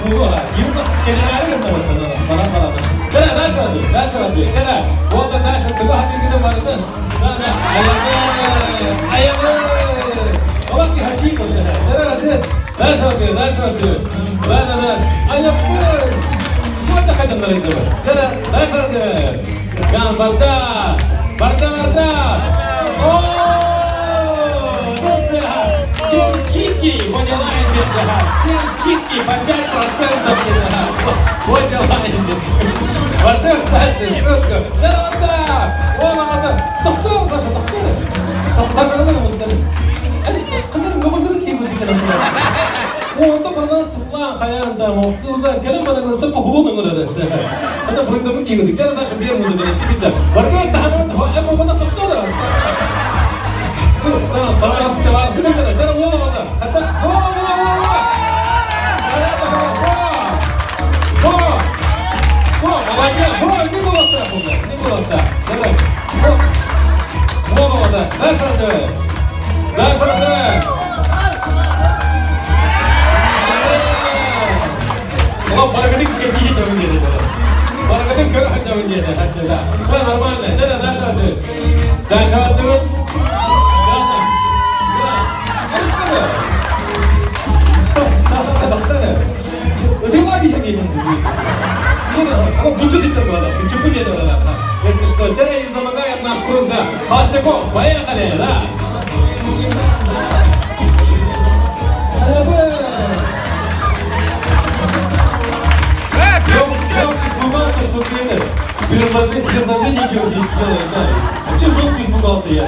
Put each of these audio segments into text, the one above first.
누구야? 이유가 generalnya kan barang-barang. Karena dasar. Karena bukan dasar itu hati kita barang. Karena ayam. Orang ki hati ko ya. Karena dasar. Karena ayam pun. Buat apa kita itu? Karena dasar. Yang barda. Скидки, поняла инвестор, все скидки по 5% поняла инвестор. Вот это дальше, немножко. Да. Доктор, Саша, доктор. Саша, надо ему сказать. Кандарым говорили, какие вы такие. О, это продался план, хаян там. Келем бана сып хуун ngurada. Ана бурunda какие вы. Кера Саша бер музыка сидит. Вот это хана, бана доктор. Поехали, да? Предложение делает, да. Вообще жестко испугался я,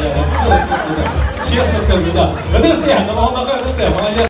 честно скажу, да. Это стоят,